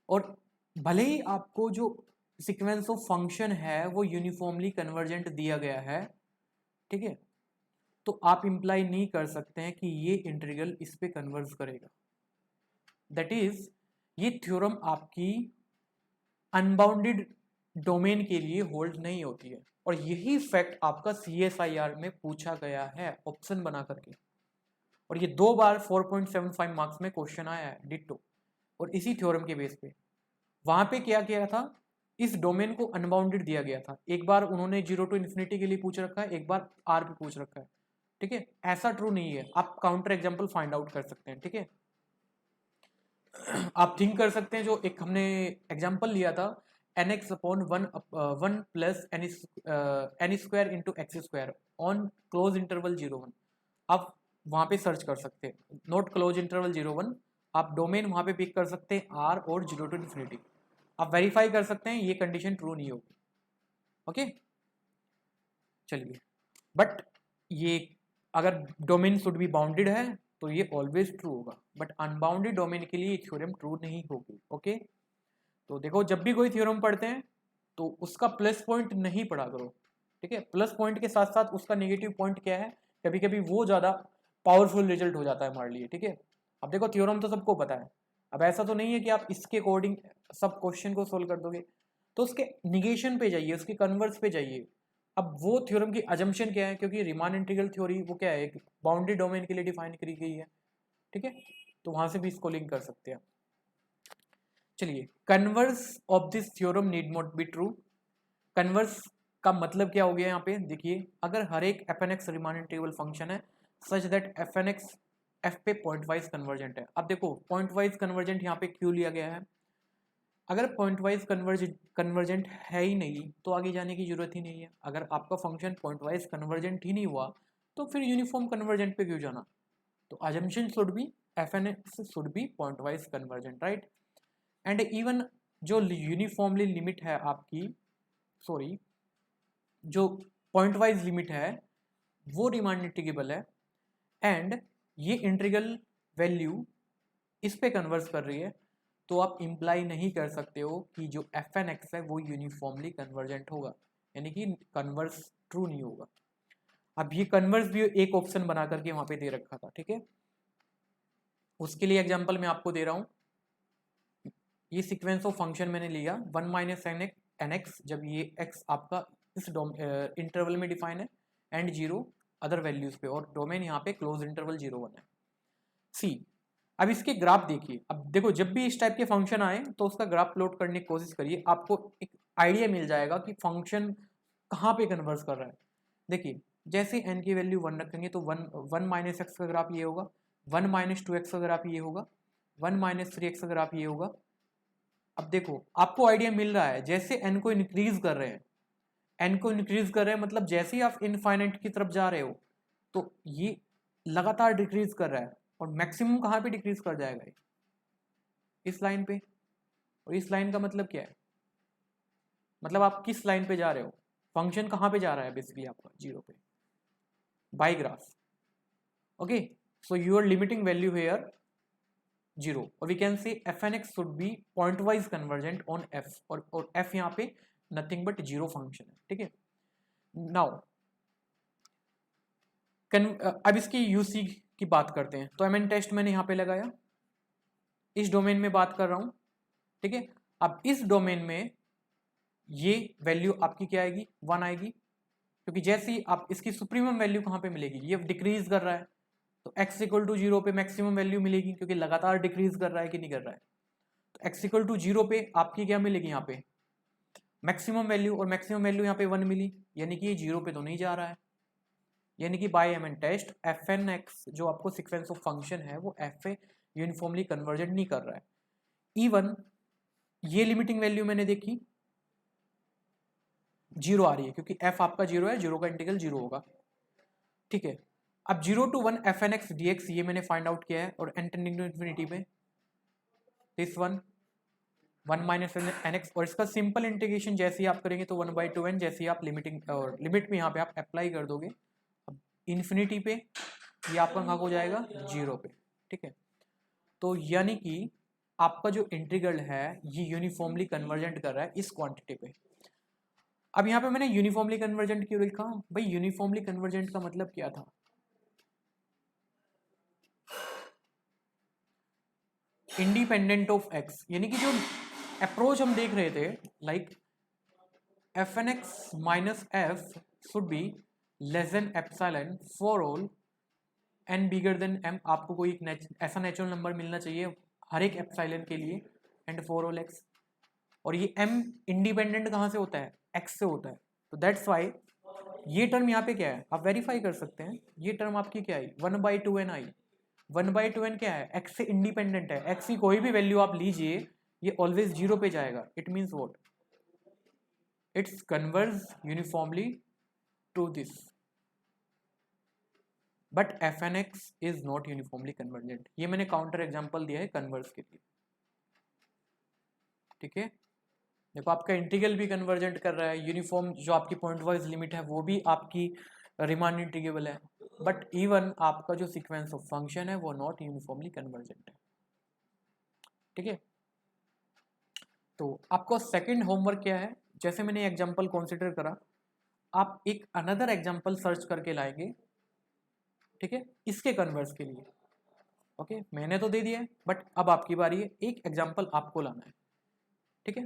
Speaker 1: और भले ही आपको जो सीक्वेंस ऑफ फंक्शन है वो यूनिफॉर्मली कन्वर्जेंट दिया गया है, ठीक है, तो आप इंप्लाई नहीं कर सकते हैं कि ये इंटीग्रल इस पे कन्वर्ज करेगा, दैट इज ये थ्योरम आपकी अनबाउंडेड डोमेन के लिए होल्ड नहीं होती है, और यही फैक्ट आपका CSIR में पूछा गया है ऑप्शन बना करके, और ये 2 बार 4.75 मार्क्स में क्वेश्चन आया है डिट्टो, और इसी थ्योरम के बेस पे वहां पे क्या किया था, इस डोमेन को अनबाउंडेड दिया गया था, एक बार उन्होंने 0 टू इन्फिनिटी के लिए पूछ रखा है, एक बार R पे पूछ रखा है, ठीक है। ऐसा ट्रू नहीं है, आप काउंटर एग्जाम्पल फाइंड आउट कर सकते हैं, ठीक है। आप थिंक कर सकते हैं, जो एक हमने एग्जाम्पल लिया था nx upon 1 plus n square into x square on close interval 0 1, आप वहां पे सर्च कर सकते हैं नोट क्लोज इंटरवल 0 1, आप डोमेन वहां पे पिक कर सकते हैं R और 0 टू इन्फिनिटी, आप वेरीफाई कर सकते हैं ये कंडीशन ट्रू नहीं होगी। ओके चलिए, बट ये अगर डोमेन शुड बी बाउंडेड है तो ये ऑलवेज ट्रू होगा, बट अनबाउंडेड डोमेन के लिए ये थ्योरम ट्रू नहीं होगी। ओके तो देखो जब भी कोई थ्योरम पढ़ते हैं तो उसका प्लस पॉइंट नहीं पढ़ा करो, ठीक है। प्लस पॉइंट के साथ साथ उसका नेगेटिव पॉइंट क्या है, कभी कभी वो ज़्यादा पावरफुल रिजल्ट हो जाता है हमारे लिए, ठीक है। अब देखो थ्योरम तो सबको पता है, अब ऐसा तो नहीं है कि आप इसके अकॉर्डिंग सब क्वेश्चन को सोल्व कर दोगे, तो उसके निगेशन पे जाइए, उसके कन्वर्स पे जाइए। अब वो थ्योरम की अजम्पशन क्या है, क्योंकि रीमान इंटीग्रल थ्योरी वो क्या है, बाउंड्री डोमेन के लिए डिफाइन करी गई है, ठीक है। तो वहां से भी इसको लिंक कर सकते हैं। चलिए, converse of this theorem need not be true. Converse का मतलब क्या हो गया यहाँ पे देखिए, अगर हर एक f n x Riemann integral function है such that f n x f पे पॉइंट वाइज कन्वर्जेंट है। अब देखो पॉइंट वाइज कन्वर्जेंट यहाँ पे क्यों लिया गया है, अगर पॉइंट वाइज कन्वर्जेंट है ही नहीं तो आगे जाने की जरूरत ही नहीं है। अगर आपका फंक्शन पॉइंट वाइज कन्वर्जेंट ही नहीं हुआ तो फिर यूनिफॉर्म कन्वर्जेंट पे क्यों जाना। तो assumption should be f n x should be point wise convergent, right. And even जो यूनिफॉर्मली लिमिट है आपकी, सॉरी जो पॉइंट वाइज लिमिट है वो रीमान इंटीग्रेबल है, एंड ये इंटीग्रल वैल्यू इस पे कन्वर्स कर रही है, तो आप इम्प्लाई नहीं कर सकते हो कि जो एफ एन एक्स है वो यूनिफॉर्मली कन्वर्जेंट होगा, यानी कि कन्वर्स ट्रू नहीं होगा। अब ये कन्वर्स भी एक ऑप्शन बना करके वहां पे दे रखा था, ठीक है। उसके लिए एग्जांपल मैं आपको दे रहा हूं, ये सीक्वेंस ऑफ फंक्शन मैंने लिया 1 माइनस एन एक्स, जब ये एक्स आपका इस इंटरवल में डिफाइन है एंड 0 अदर वैल्यूज पे, और डोमेन यहाँ पे क्लोज इंटरवल 0 1 है। सी, अब इसके ग्राफ देखिए, अब देखो जब भी इस टाइप के फंक्शन आए तो उसका ग्राफ प्लॉट करने की कोशिश करिए, आपको एक आइडिया मिल जाएगा कि फंक्शन कहाँ पे कन्वर्स कर रहा है। देखिए जैसे n की वैल्यू 1 रखेंगे तो 1 माइनस एक्स का ग्राफ ये होगा, 1 माइनस 2x का ग्राफ ये होगा, 1 माइनस 3x का ग्राफ ये होगा। अब देखो आपको आइडिया मिल रहा है, जैसे n को इंक्रीज कर रहे हैं, n को इंक्रीज कर रहे हैं मतलब जैसे ही आप इनफाइनाइट की तरफ जा रहे हो तो ये लगातार डिक्रीज कर रहा है, और मैक्सिमम कहाँ पे डिक्रीज कर जाएगा ये, इस लाइन पे। और इस लाइन का मतलब क्या है, मतलब आप किस लाइन पे जा रहे हो, फंक्शन कहाँ पे जा रहा है बेसिकली आपका 0 पे by graph. Okay so you are limiting value here 0, और we can say f n x should be point wise convergent on f, और एफ यहाँ पे नथिंग बट 0 फंक्शन है, ठीक है। नाउ अब इसकी यूसी की बात करते हैं, तो एमएन टेस्ट मैंने यहाँ पे लगाया, इस डोमेन में बात कर रहा हूँ, ठीक है। अब इस डोमेन में ये वैल्यू आपकी क्या आएगी, 1 आएगी, क्योंकि जैसे ही आप इसकी सुप्रीमम वैल्यू कहाँ पे मिलेगी, ये डिक्रीज कर रहा है तो x इक्वल टू 0 पे मैक्सिमम वैल्यू मिलेगी, क्योंकि लगातार डिक्रीज कर रहा है कि नहीं कर रहा है। तो x इक्वल टू 0 पे आपकी क्या मिलेगी, यहाँ पे मैक्सिमम वैल्यू, और मैक्सिमम वैल्यू यहाँ पे 1 मिली, यानी कि ये 0 पे तो नहीं जा रहा है, यानी कि by M n test f n x जो आपको सीक्वेंस ऑफ फंक्शन है वो एफ ए यूनिफॉर्मली कन्वर्जेंट नहीं कर रहा है। इवन ये लिमिटिंग वैल्यू मैंने देखी 0 आ रही है, क्योंकि f आपका 0 है, 0 का इंटीग्रल 0 होगा, ठीक है। अब 0 to 1 f n x d x ये मैंने फाइंड आउट किया है, और n टेंडिंग टू इन्फिनिटी में दिस 1 माइनस एन एक्स, और इसका सिंपल इंटीग्रेशन जैसे ही आप करेंगे तो 1/2n, जैसे ही आप लिमिटिंग और लिमिट में यहाँ पे आप अप्लाई कर दोगे इन्फिनिटी पे, ये आपका कहाँ हो जाएगा 0 पे, ठीक है। तो यानी कि आपका जो इंटीग्रल है ये यूनिफॉर्मली कन्वर्जेंट कर रहा है इस क्वांटिटी पे। अब यहाँ पे मैंने यूनिफॉर्मली कन्वर्जेंट क्यों लिखा भाई, यूनिफॉर्मली कन्वर्जेंट का मतलब क्या था, इंडिपेंडेंट ऑफ एक्स, यानी कि जो अप्रोच हम देख रहे थे like f n x minus f should be less than epsilon for all n bigger than m, आपको कोई एक ऐसा नेचुरल नंबर मिलना चाहिए हर एक एप्सिलॉन के लिए एंड फॉर ऑल एक्स, और ये एम इंडिपेंडेंट कहाँ से होता है, एक्स से होता है। तो दैट्स वाई ये टर्म यहाँ पे क्या है, आप वेरीफाई कर सकते हैं, ये टर्म आपकी क्या आई 1/2n आई। 1/2n क्या है, एक्स से इंडिपेंडेंट है, एक्स की कोई भी वैल्यू आप लीजिए ये ऑलवेज 0 पे जाएगा, it means what, it's converge uniformly to this, but f n x is not uniformly convergent. ये मैंने काउंटर एग्जाम्पल दिया है कन्वर्स के लिए, ठीक है। देखो आपका इंटीग्रल भी कन्वर्जेंट कर रहा है, यूनिफॉर्म जो आपकी पॉइंट वाइज लिमिट है वो भी आपकी रिमान इंटीग्रेबल है, बट इवन आपका जो सीक्वेंस ऑफ फंक्शन है वो नॉट यूनिफॉर्मली कन्वर्जेंट है। ठीक है, तो आपको सेकंड होमवर्क क्या है, जैसे मैंने एग्जांपल कंसीडर करा, आप एक अनदर एग्जांपल सर्च करके लाएंगे, ठीक है, इसके कन्वर्स के लिए। ओके, मैंने तो दे दिया है, बट अब आपकी बारी है, एक एग्जांपल आपको लाना है। ठीक है,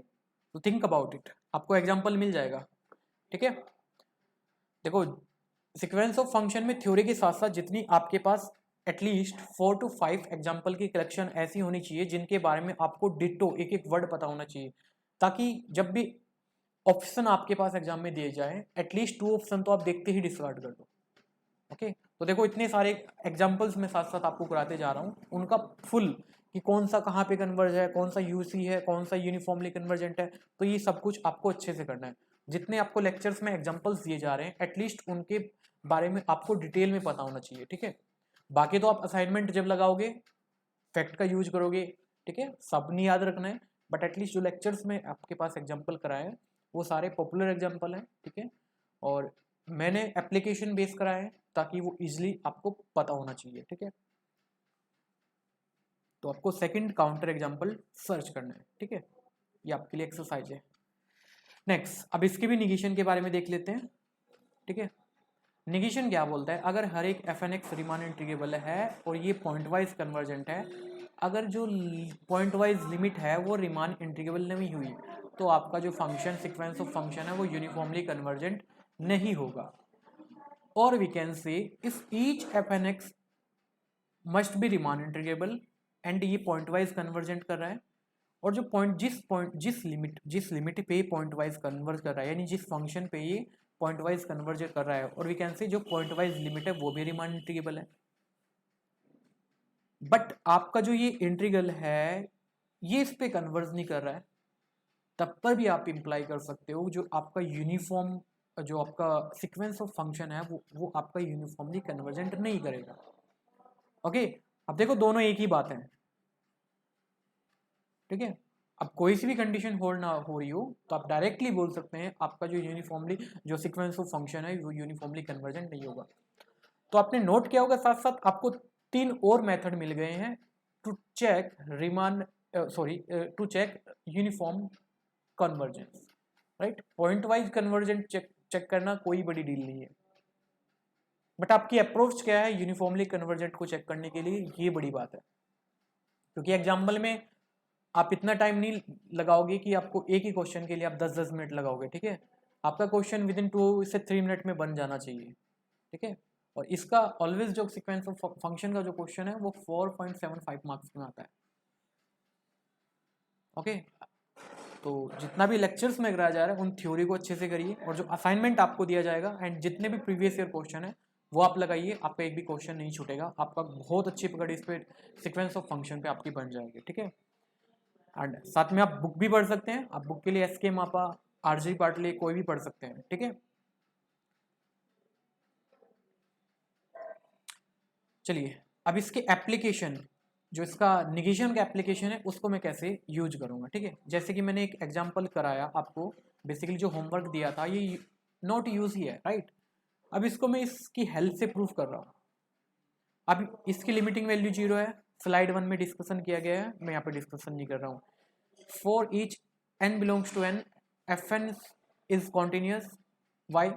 Speaker 1: तो थिंक अबाउट इट, आपको एग्जांपल मिल जाएगा। ठीक है, देखो सीक्वेंस ऑफ फंक्शन में थ्योरी के साथ साथ जितनी आपके पास एटलीस्ट 4 to 5 एग्जाम्पल की कलेक्शन ऐसी होनी चाहिए जिनके बारे में आपको डिटो एक एक वर्ड पता होना चाहिए, ताकि जब भी ऑप्शन आपके पास एग्जाम में दिए जाए एटलीस्ट 2 ऑप्शन तो आप देखते ही डिस्कार्ड कर दो। ओके, तो देखो इतने सारे एग्जाम्पल्स मैं साथ साथ आपको कराते जा रहा हूँ, उनका फुल कि कौन सा कहाँ पे कन्वर्ज है, कौन सा यूसी है, कौन सा यूनिफॉर्मली कन्वर्जेंट है, तो ये सब कुछ आपको अच्छे से करना है। जितने आपको लेक्चर्स में एग्जाम्पल्स दिए जा रहे हैं एटलीस्ट उनके बारे में आपको डिटेल में पता होना चाहिए। ठीक है, बाकी तो आप असाइनमेंट जब लगाओगे फैक्ट का यूज करोगे, ठीक है, सब नहीं याद रखना है, बट एटलीस्ट जो लेक्चर्स में आपके पास एग्जाम्पल कराए हैं वो सारे पॉपुलर एग्जाम्पल हैं। ठीक है, और मैंने एप्लीकेशन बेस कराए हैं ताकि वो इजिली आपको पता होना चाहिए। ठीक है, तो आपको सेकंड काउंटर एग्जाम्पल सर्च करना है। ठीक है, ये आपके लिए एक्सरसाइज है। नेक्स्ट, अब इसके भी निगेशन के बारे में देख लेते हैं। ठीक है, निगेशन क्या बोलता है, अगर हर एक f n x Riemann integrable है और ये पॉइंट वाइज कन्वर्जेंट है, अगर जो पॉइंट वाइज लिमिट है वो रिमान इंटीग्रेबल नहीं हुई तो आपका जो फंक्शन सीक्वेंस ऑफ फंक्शन है वो यूनिफॉर्मली कन्वर्जेंट नहीं होगा। और we can say if each f n x must be Riemann integrable, and ये पॉइंट वाइज कन्वर्जेंट कर रहा है, और जो पॉइंट जिस लिमिट पे पॉइंट वाइज कन्वर्ज कर रहा है, यानी जिस फंक्शन पे ये पॉइंट वाइज कन्वर्ज कर रहा है, और वी कैन से जो पॉइंट वाइज लिमिट है वो भी रिमान इंटीग्रेबल है। बट आपका जो ये इंटीग्रल है ये इस पे कन्वर्ज नहीं कर रहा है, तब पर भी आप इंप्लाई कर सकते हो जो आपका यूनिफॉर्म जो आपका सीक्वेंस ऑफ फंक्शन है वो आपका यूनिफॉर्मली कन्वर्जेंट नहीं करेगा। ओके, अब देखो दोनों एक ही बात है। ठीक है, अब कोई सी भी कंडीशन होल्ड ना हो रही हो तो आप डायरेक्टली बोल सकते हैं आपका जो यूनिफॉर्मली जो सीक्वेंस ऑफ फंक्शन है वो यूनिफॉर्मली कन्वर्जेंट नहीं होगा। तो आपने नोट किया होगा साथ साथ आपको 3 और मेथड मिल गए हैं to check Riemann to check uniform convergence, right. Point wise convergent check करना कोई बड़ी डील नहीं है, बट आपकी अप्रोच क्या है यूनिफॉर्मली कन्वर्जेंट को चेक करने के लिए, ये बड़ी बात है। क्योंकि एग्जाम्पल में आप इतना टाइम नहीं लगाओगे कि आपको एक ही क्वेश्चन के लिए आप 10-10 मिनट लगाओगे। ठीक है, आपका क्वेश्चन विद इन 2 से 3 मिनट में बन जाना चाहिए। ठीक है, और इसका ऑलवेज जो सीक्वेंस ऑफ फंक्शन का जो क्वेश्चन है वो 4.75 मार्क्स में आता है। ओके, तो जितना भी लेक्चर्स में कराया जा रहा है उन थ्योरी को अच्छे से करिए, और जो असाइनमेंट आपको दिया जाएगा एंड जितने भी प्रीवियस ईयर क्वेश्चन है वो आप लगाइए, आपका एक भी क्वेश्चन नहीं छूटेगा, आपका बहुत अच्छी पकड़ इस पे सीक्वेंस ऑफ फंक्शन पे आपकी बन जाएगी। ठीक है, एंड साथ में आप बुक भी पढ़ सकते हैं, आप बुक के लिए एस के मापा, आरजी पाटले कोई भी पढ़ सकते हैं। ठीक है, चलिए अब इसके एप्लीकेशन, जो इसका निगेशन का एप्लीकेशन है उसको मैं कैसे यूज करूंगा। ठीक है, जैसे कि मैंने एक एग्जांपल कराया आपको, बेसिकली जो होमवर्क दिया था ये नॉट यूज ही है, राइट। अब इसको मैं इसकी हेल्प से प्रूफ कर रहा हूँ। अब इसकी लिमिटिंग वैल्यू 0 है, स्लाइड 1 में डिस्कशन किया गया है, मैं यहाँ पे डिस्कशन नहीं कर रहा हूँ। For each n belongs to n, fn is continuous, y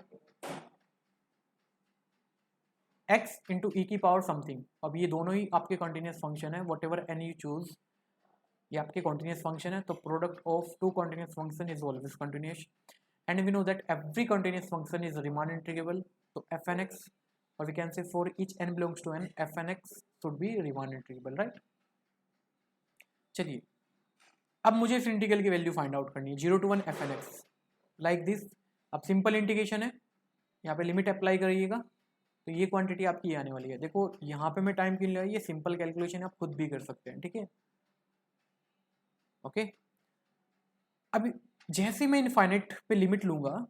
Speaker 1: x into e की पावर समथिंग। अब ये दोनों ही आपके कॉन्टिन्यूस फंक्शन है, whatever n you choose, ये आपके कॉन्टिन्यूस फंक्शन है, तो product of two continuous function is always continuous, and we know that every continuous function is Riemann integrable, तो एफ एन एक्स, और we can say for each n belongs to n, f n x should be Riemann integrable, right. चलिए अब मुझे इस integral की value find out करनी है, 0 to 1 f n x like this. अब सिंपल इंटीग्रेशन है, यहाँ पे लिमिट अप्लाई करिएगा तो ये क्वांटिटी आपकी आने वाली है। देखो यहाँ पे मैं टाइम क्यों लिया, ये सिंपल कैलकुलेशन आप खुद भी कर सकते हैं। ठीक है, ओके। अब जैसे मैं इनफाइनाइट पे लिमिट लूंगा,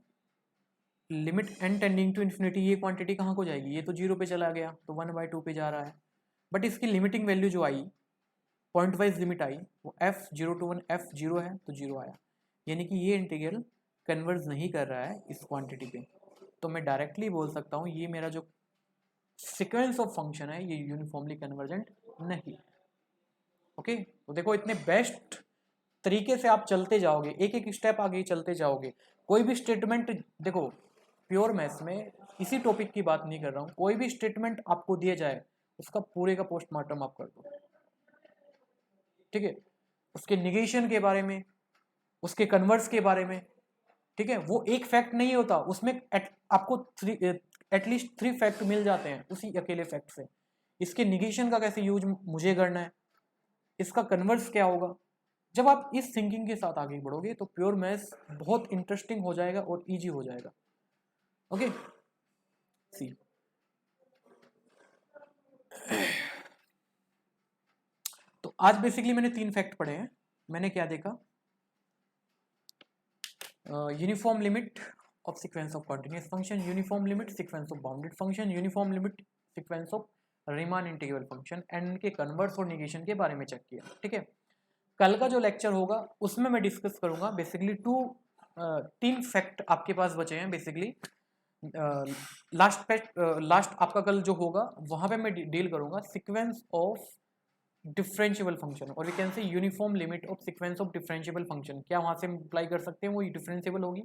Speaker 1: limit n tending to infinity, ये क्वांटिटी कहाँ को जाएगी, ये तो 0 पे चला गया तो 1/2 पे जा रहा है, बट इसकी लिमिटिंग वैल्यू जो आई, पॉइंट वाइज लिमिट आई, वो f 0 to 1 f 0 है तो 0 आया। यानी कि ये इंटीग्रल कन्वर्ज नहीं कर रहा है इस क्वांटिटी पे, तो मैं डायरेक्टली बोल सकता हूँ ये मेरा जो सीक्वेंस ऑफ फंक्शन है ये यूनिफॉर्मली कन्वर्जेंट नहीं है। ओके, तो देखो इतने बेस्ट तरीके से आप चलते जाओगे, एक एक स्टेप आगे चलते जाओगे। कोई भी स्टेटमेंट, देखो प्योर मैथ्स में इसी टॉपिक की बात नहीं कर रहा हूँ, कोई भी स्टेटमेंट आपको दिया जाए उसका पूरे का पोस्टमार्टम आप कर दो, ठीक है, उसके निगेशन के बारे में, उसके कन्वर्स के बारे में, ठीक है। वो एक फैक्ट नहीं होता उसमें, आपको एटलीस्ट 3 फैक्ट मिल जाते हैं उसी अकेले फैक्ट से। इसके निगेशन का कैसे यूज मुझे करना है, इसका कन्वर्स क्या होगा। जब आप इस थिंकिंग के साथ आगे बढ़ोगे तो प्योर मैथ्स बहुत इंटरेस्टिंग हो जाएगा और इजी हो जाएगा। ओके, सी तो आज बेसिकली मैंने 3 फैक्ट पढ़े हैं। मैंने क्या देखा, uniform limit of sequence of continuous function, uniform limit sequence of bounded function, uniform limit sequence of Riemann integral function and इनके कन्वर्स और निगेशन के बारे में चेक किया, ठीक है। कल का जो लेक्चर होगा उसमें मैं डिस्कस करूंगा बेसिकली 3 फैक्ट आपके पास बचे हैं बेसिकली। लास्ट आपका कल जो होगा वहां पे मैं डील करूंगा सीक्वेंस ऑफ डिफरेंशिएबल फंक्शन, और we can say uniform limit of sequence of differentiable function. क्या वहां से अप्लाई कर सकते हैं, वो डिफरेंशिएबल होगी,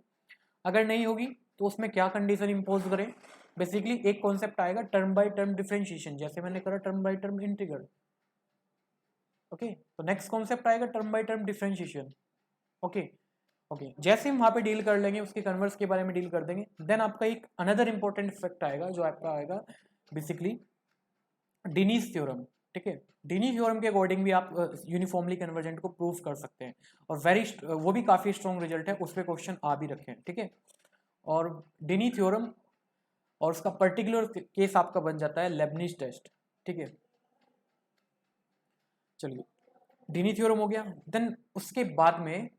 Speaker 1: अगर नहीं होगी तो उसमें क्या कंडीशन इंपोज करें। बेसिकली एक कॉन्सेप्ट आएगा टर्म बाय टर्म डिफरेंशिएशन, जैसे मैंने करा term by term integral. Okay, तो नेक्स्ट कॉन्सेप्ट आएगा term by term differentiation. Okay okay, जैसे हम वहाँ पे डील कर लेंगे उसके कन्वर्स के बारे में डील कर देंगे, देन आपका एक अनदर इंपॉर्टेंट फैक्ट आएगा जो आपका आएगा बेसिकली डिनीज थ्योरम, ठीक है। डिनी थ्योरम के अकॉर्डिंग भी आप यूनिफॉर्मली कन्वर्जेंट को प्रूव कर सकते हैं, और वो भी काफ़ी स्ट्रॉन्ग रिजल्ट है, उस पर क्वेश्चन आ भी रखे हैं, ठीक है। और डिनी थ्योरम और उसका पर्टिकुलर केस आपका बन जाता है लेबनिज टेस्ट, ठीक है। चलिए, डिनी थ्योरम हो गया, देन उसके बाद में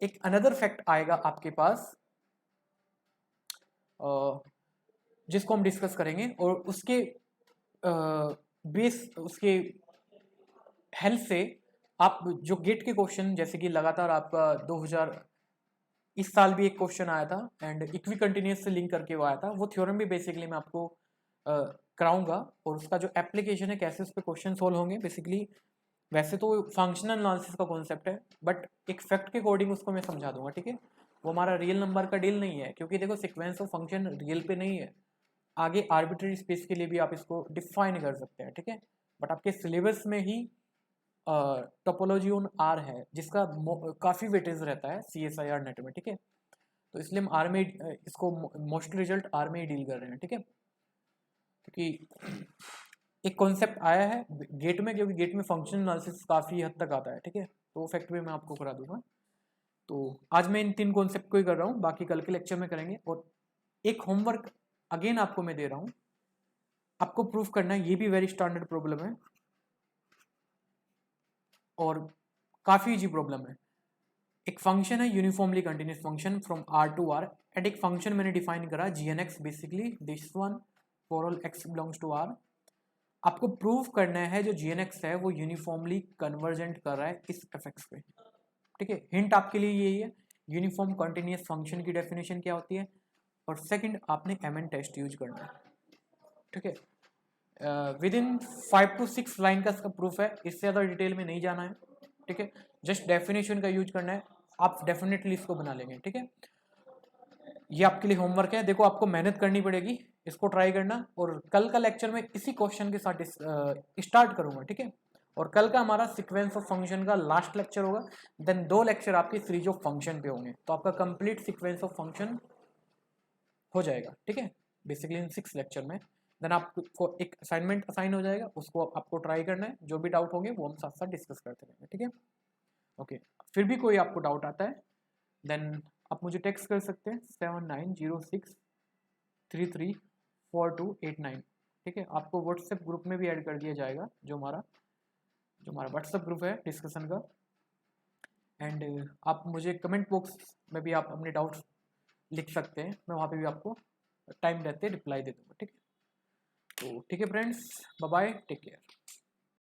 Speaker 1: एक अनदर फैक्ट आएगा आपके पास जिसको हम डिस्कस करेंगे, और उसके बेस उसके हेल्प से आप जो गेट के क्वेश्चन, जैसे कि लगातार आपका 2000 इस साल भी एक क्वेश्चन आया था एंड इक्वी कंटिन्यूस से लिंक करके वो आया था, वो थ्योरम भी बेसिकली मैं आपको कराऊंगा, और उसका जो एप्लीकेशन है कैसे उस पर क्वेश्चन सोल्व होंगे बेसिकली। वैसे तो फंक्शनल एनालिसिस का कॉन्सेप्ट है, बट एक फैक्ट के अकॉर्डिंग उसको मैं समझा दूंगा, ठीक है। वो हमारा रियल नंबर का डील नहीं है, क्योंकि देखो सीक्वेंस ऑफ फंक्शन रियल पे नहीं है, आगे आर्बिट्ररी स्पेस के लिए भी आप इसको डिफाइन कर सकते हैं, ठीक है। बट आपके सिलेबस में ही टोपोलॉजी ऑन आर है जिसका काफ़ी वेटेज रहता है CSIR नेट में, ठीक है। तो इसलिए हम आर में इसको मोस्ट रिजल्ट आर में ही डील कर रहे हैं, ठीक है। क्योंकि एक कॉन्सेप्ट आया है गेट में, क्योंकि गेट में फंक्शन एनालिसिस काफ़ी हद तक आता है, ठीक है, तो वो फैक्ट भी मैं आपको करा दूंगा। तो आज मैं इन 3 कॉन्सेप्ट को ही कर रहा हूँ, बाकी कल के लेक्चर में करेंगे। और एक होमवर्क अगेन आपको मैं दे रहा हूँ, आपको प्रूफ करना है, ये भी वेरी स्टैंडर्ड प्रॉब्लम है और काफ़ी इजी प्रॉब्लम है। एक फंक्शन है uniformly continuous function from R to R, and एक फंक्शन मैंने डिफाइन करा GNX, basically this one for all x belongs to r। आपको प्रूव करना है जो GNX है वो यूनिफॉर्मली कन्वर्जेंट कर रहा है इस fx पे, ठीक है। हिंट आपके लिए यही है, यूनिफॉर्म कंटिन्यूस फंक्शन की डेफिनेशन क्या होती है, और सेकंड आपने MN टेस्ट यूज करना है, ठीक है। विद इन 5 to 6 लाइन का इसका प्रूफ है, इससे ज़्यादा डिटेल में नहीं जाना है, ठीक है। जस्ट डेफिनेशन का यूज करना है, आप डेफिनेटली इसको बना लेंगे, ठीक है। ये आपके लिए होमवर्क है, देखो आपको मेहनत करनी पड़ेगी, इसको ट्राई करना, और कल का लेक्चर में इसी क्वेश्चन के साथ स्टार्ट करूंगा, ठीक है। और कल का हमारा सीक्वेंस ऑफ फंक्शन का लास्ट लेक्चर होगा, देन 2 लेक्चर आपके सीरीज ऑफ फंक्शन पे होंगे, तो आपका कंप्लीट सीक्वेंस ऑफ फंक्शन हो जाएगा, ठीक है, बेसिकली इन 6 लेक्चर में। देन आपको एक असाइनमेंट असाइन हो जाएगा, उसको आपको ट्राई करना है, जो भी डाउट होंगे वो हम साथ साथ डिस्कस करते रहेंगे, ठीक है। ओके, फिर भी कोई आपको डाउट आता है देन आप मुझे टेक्स्ट कर सकते हैं 7906334289, ठीक है। आपको व्हाट्सएप ग्रुप में भी ऐड कर दिया जाएगा, जो हमारा व्हाट्सएप ग्रुप है डिस्कशन का। एंड आप मुझे कमेंट बॉक्स में भी आप अपने डाउट्स लिख सकते हैं, मैं वहाँ पे भी आपको टाइम रहते रिप्लाई दे दूँगा, ठीक है। तो ठीक है friends, bye bye, take care.